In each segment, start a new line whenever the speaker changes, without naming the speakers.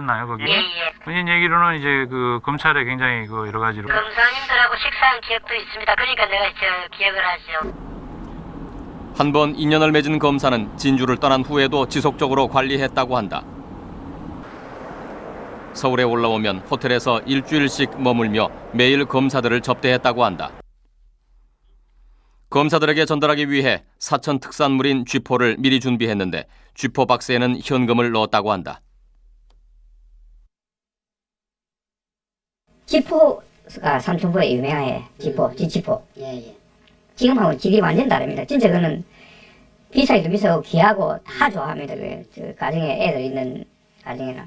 나요 거기?
예.
본인 얘기로는 이제 그 검찰에 굉장히 그 여러 가지로
검사님들하고 식사한 기억도 있습니다. 그러니까 내가 기억을 하죠.
한 번 인연을 맺은 검사는 진주를 떠난 후에도 지속적으로 관리했다고 한다. 서울에 올라오면 호텔에서 일주일씩 머물며 매일 검사들을 접대했다고 한다. 검사들에게 전달하기 위해 사천 특산물인 쥐포를 미리 준비했는데 쥐포 박스에는 현금을 넣었다고 한다.
지포가 삼천포에 유명해. 지포.
예.
지금하고 질이 완전 다릅니다. 진짜 그는 비싸기도 비싸고 귀하고 다 좋아합니다. 그 가정에 애들 있는 가정에는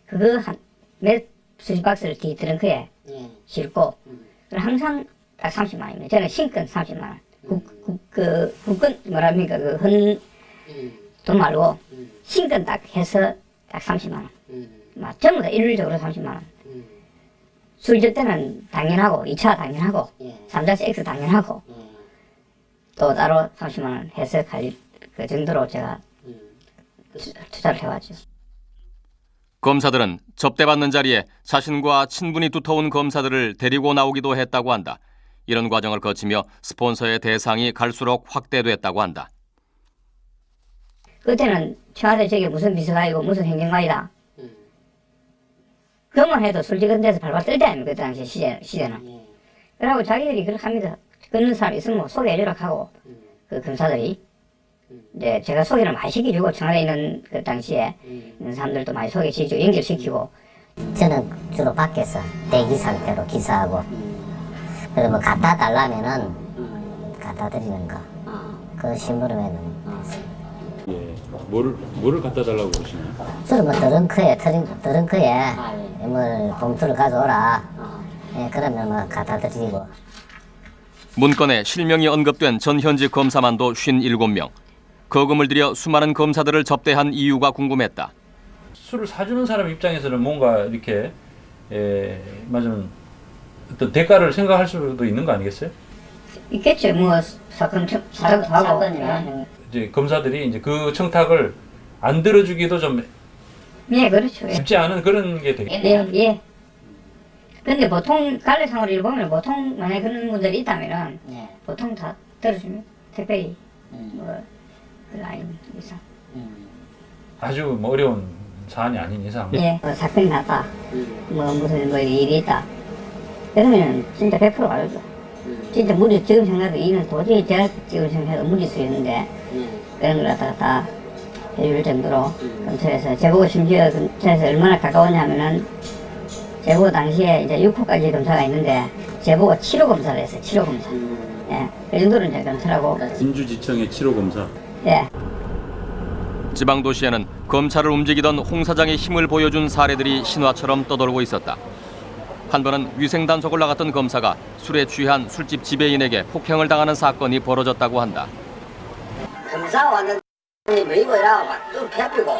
그거 몇 수십 박스를 뒤 트렁크에 싣고 항상 딱 30만 원입니다. 저는 신권 30만 원. 국권 뭐랍니까 돈 말고 신권 딱 해서 딱 30만 원. 막 전부 다 일률적으로 30만 원. 술줄 때는 당연하고 2차 당연하고 3차 X 당연하고 또 따로 30만 원 해서 갈 그 정도로 제가 투자를 해왔죠.
검사들은 접대받는 자리에 자신과 친분이 두터운 검사들을 데리고 나오기도 했다고 한다. 이런 과정을 거치며 스폰서의 대상이 갈수록 확대됐다고 한다.
그때는 청와대 저게 무슨 비서관이고 무슨 행정관이다. 그것만 해도 솔직한 데서 발발 떨 때 아닙니까? 그 당시 시대는. 그러고 자기들이 그렇게 합니다. 끊는 사람 있으면 뭐 소개해주라 하고 그 검사들이 이제 제가 소개를 많이 시켜주고 청와대에 있는 그 당시에 있는 사람들도 많이 소개시키고 연결시키고.
저는 주로 밖에서 대기 상태로 기사하고 그리고 뭐 갖다 달라면은 갖다 드리는 거 그 심부름에는 했습니다.
예, 뭐를 갖다 달라고 그러시나요?
주로 뭐 드렁크에 뭐 봉투를 가져오라. 예, 그러면 뭐 갖다 드리고.
문건에 실명이 언급된 전 현직 검사만도 57명. 거금을 들여 수많은 검사들을 접대한 이유가 궁금했다.
술을 사주는 사람 입장에서는 뭔가 이렇게 맞으면 어떤 대가를 생각할 수도 있는 거 아니겠어요?
있겠죠. 뭐 사건도 하고.
이제 검사들이 이제 그 청탁을 안 들어주기도 좀
예, 그렇죠. 예.
쉽지 않은 그런 게 되겠네요.
예. 근데 보통 관례상으로 일보면 보통 만약에 그런 분들이 있다면은 보통 다 들어줍니다. 특별히 그 라인 이상.
아주 뭐 어려운 사안이 아닌 이상.
예, 뭐 사건이 났다. 뭐 무슨 뭐 일이 있다. 그러면 진짜 100% 알죠. 진짜 지금 생각해도 이는 도저히 제가 지금 생각해도 무리수였는데 그런 걸 갖다가 다 해줄 정도로 근처에서 제보고 심지어 근처에서 얼마나 가까웠냐면은 제보 당시에 이제 6호까지 검사가 있는데 제보가 7호 검사를 했어요. 7호 검사. 예, 그 정도로 이제 검찰하고.
진주지청의 7호 검사.
예.
지방도시에는 검찰을 움직이던 홍 사장의 힘을 보여준 사례들이 신화처럼 떠돌고 있었다. 한 번은 위생단속을 나갔던 검사가 술에 취한 술집 지배인에게 폭행을 당하는 사건이 벌어졌다고 한다.
검사 왔는데 뭐 이거 이라고 막좀 펴피고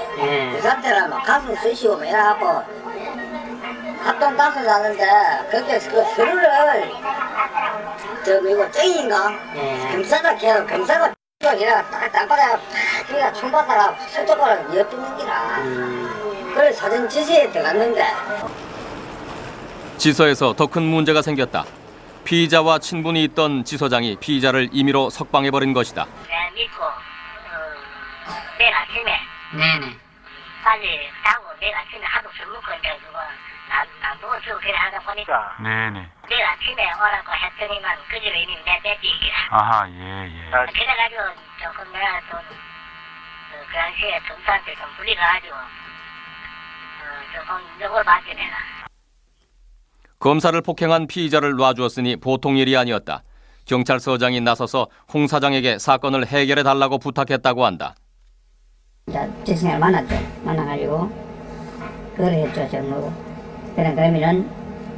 그 상태라 막 가슴 쑤시고 뭐 이래갖고 합동 가슴 나는데 그렇게 그 술을 이거 쟁인가 검사가 걔는 검사가 이래가 딱 땅바닥에 팍 그래가 총받다가 설쪽으로 엿듣는 기라 그래 사전 지시에 들어갔는데
지서에서 더 큰 문제가 생겼다. 피의자와 친분이 있던 지서장이 피의자를 임의로 석방해버린 것이다.
내가 믿고 내일 아침에
네네.
빨리 자고 내일 아침에 하도 술 먹고 이제 그거 놔두고 쓰고 그래 하다 보니까
네네.
내일 아침에 오라고 했더니만 그 집에 이미 내 뺏기기라.
아하 예.
그래가지고 조금 내가 좀그 당시에 검사한테 좀 불리가가지고 조금 욕을 받게 되나.
검사를 폭행한 피의자를 놔주었으니 보통 일이 아니었다. 경찰서장이 나서서 홍 사장에게 사건을 해결해달라고 부탁했다고 한다.
이제 지승을 만났죠. 만나가지고 그걸 했죠. 정보고. 그러면은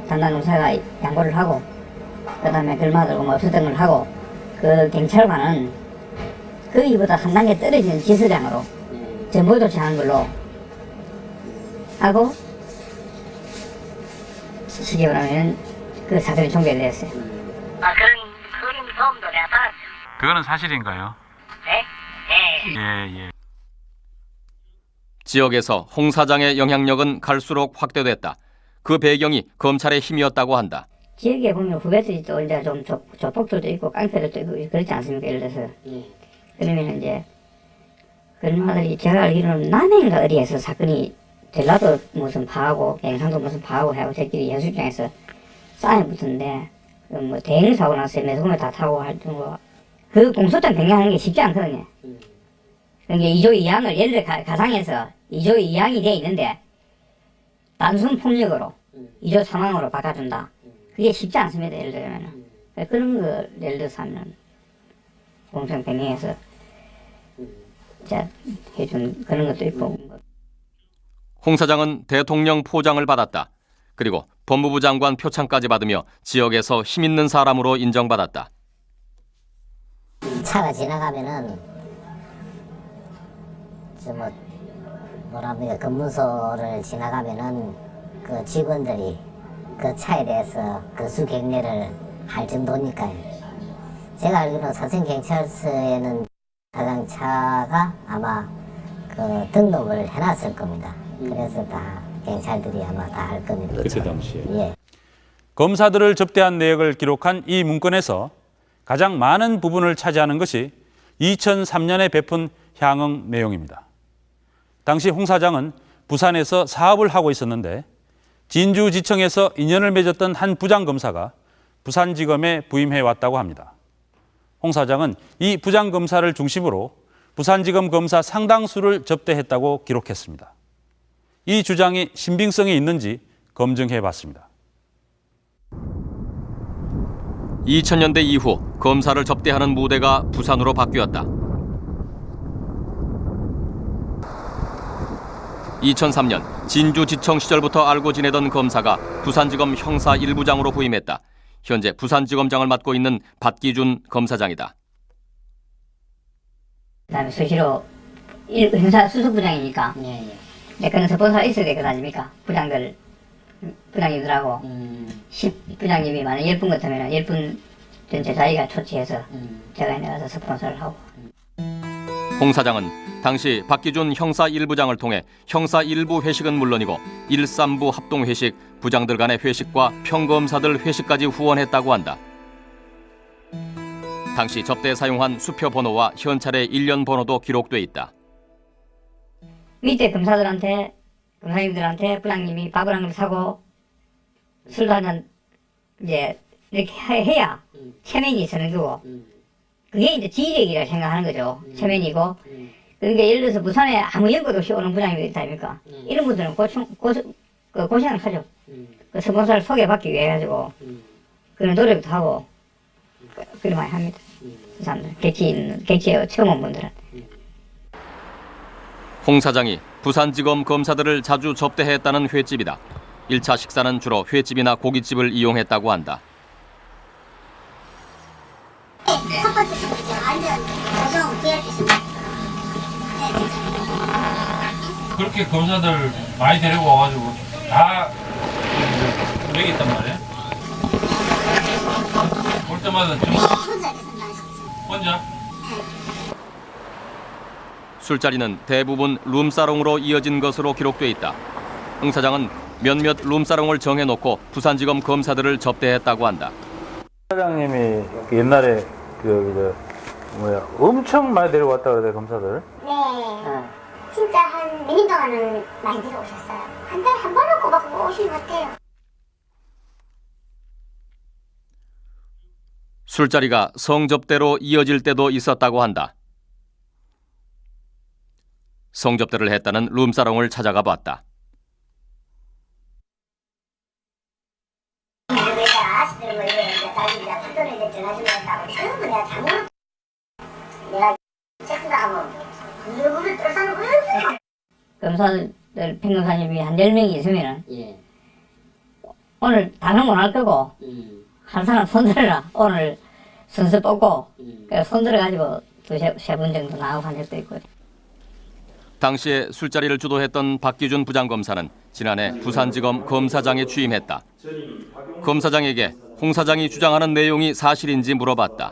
담당 검사가 양보를 하고 그다음에 글마들고 뭐 없었던 걸 하고 그 경찰관은 그 이보다 한 단계 떨어진 지서장으로 정보 조치하는 걸로 하고 쉽게 말하면 그 사건이 종결이 됐어요.
그런 도움도 내가 받았죠.
그거는 사실인가요?
네? 네.
예.
지역에서 홍 사장의 영향력은 갈수록 확대됐다. 그 배경이 검찰의 힘이었다고 한다.
지역에 보면 후배들이 또 이제 좀 조폭들도 있고 깡패들도 있고 그렇지 않습니까? 예를 들어서. 그러면 이제 그런 아들이 제가 알기로는 남해인가 어디에서 사건이 전라도 무슨 파하고 경상도 무슨 파하고 하고 저끼리 해수장에서 싸움이 붙었는데 그 뭐 대형 사고 났어요. 매스컴에 다 타고 할 정도. 그 공소장 변경하는 게 쉽지 않거든요. 그러니까 2조 2항을 예를 들어 가상에서 2조 2항이 돼 있는데 단순 폭력으로 2조 3항으로 바꿔준다. 그게 쉽지 않습니다. 예를 들면 그런 거 예를 들어서 하면 공소장 변경해서 자 해준 그런 것도 있고.
홍 사장은 대통령 포장을 받았다. 그리고 법무부 장관 표창까지 받으며 지역에서 힘있는 사람으로 인정받았다.
차가 지나가면은 뭐랍니까 근무소를 지나가면은 그 직원들이 그 차에 대해서 거수경례를 할 정도니까요. 제가 알기로는 서천 경찰서에는 사장 차가 아마 그 등록을 해놨을 겁니다. 그래서 다 경찰들이 아마 다 할 겁니다.
그때 당시에.
예.
검사들을 접대한 내역을 기록한 이 문건에서 가장 많은 부분을 차지하는 것이 2003년에 베푼 향응 내용입니다. 당시 홍 사장은 부산에서 사업을 하고 있었는데 진주지청에서 인연을 맺었던 한 부장검사가 부산지검에 부임해 왔다고 합니다. 홍 사장은 이 부장검사를 중심으로 부산지검 검사 상당수를 접대했다고 기록했습니다. 이 주장이 신빙성이 있는지 검증해 봤습니다.
2000년대 이후 검사를 접대하는 무대가 부산으로 바뀌었다. 2003년 진주지청 시절부터 알고 지내던 검사가 부산지검 형사 1부장으로 부임했다. 현재 부산지검장을 맡고 있는 박기준 검사장이다.
그다음에 수시로 형사 수석부장이니까 내 거는 스폰서가 있어야 되거든 아닙니까? 부장님들하고 10부장님이 만약 10분 같으면 10분 전체 자기가 초치해서 제가 나가서 스폰서를 하고.
홍 사장은 당시 박기준 형사 1부장을 통해 형사 1부 회식은 물론이고 1, 3부 합동 회식, 부장들 간의 회식과 평검사들 회식까지 후원했다고 한다. 당시 접대에 사용한 수표 번호와 현찰의 일련 번호도 기록돼 있다.
밑에 검사님들한테 부장님이 밥을 한 그릇 사고 술도 한잔 이제 이렇게 해야 체면이 서는 거고 그게 이제 지휘력이라고 생각하는 거죠. 체면이고. 그러니까 예를 들어서 부산에 아무 연고도 없이 오는 부장님이 있다 아닙니까? 이런 분들은 고생을 하죠. 그 스폰서를 소개받기 위해 가지고 그런 노력도 하고 그런 많이 합니다. 그 사람들 객지에 처음 온 분들은.
홍 사장이 부산지검 검사들을 자주 접대했다는 횟집이다. 1차 식사는 주로 횟집이나 고깃집을 이용했다고 한다.
첫 번째 완전 고정 기획했습니다.
그렇게 검사들 많이 데리고 와가지고 다 여기 있단 말이야. 올 때마다 좀 혼자?
술자리는 대부분 룸사롱으로 이어진 것으로 기록돼 있다. 홍 사장은 몇몇 룸사롱을 정해놓고 부산지검 검사들을 접대했다고 한다.
사장님이 옛날에 엄청 많이 데려왔다 그래 검사들.
네. 진짜 한 몇 년 동안은 많이 데려오셨어요. 한 달에 한 번은 꼬박꼬박 오신 것 같아요.
술자리가 성접대로 이어질 때도 있었다고 한다. 성접대를 했다는 룸사롱을 찾아가 봤다.
내가 아시들은 뭐 이래 자기 이제 푸드를 이제 전화주고 했다고 전부 내가 잘못 내가 섹스도 하고 누구를 똘싸는 거였어요.
검사들 평검사님이 한 10명이 있으면은 오늘 다는 못 할 거고 한 사람 손들어라. 오늘 순서 뽑고 그래서 손들어가지고 두세 분 정도 나오고 한 적도 있고.
당시에 술자리를 주도했던 박기준 부장검사는 지난해 부산지검 검사장에 취임했다. 검사장에게 홍 사장이 주장하는 내용이 사실인지 물어봤다.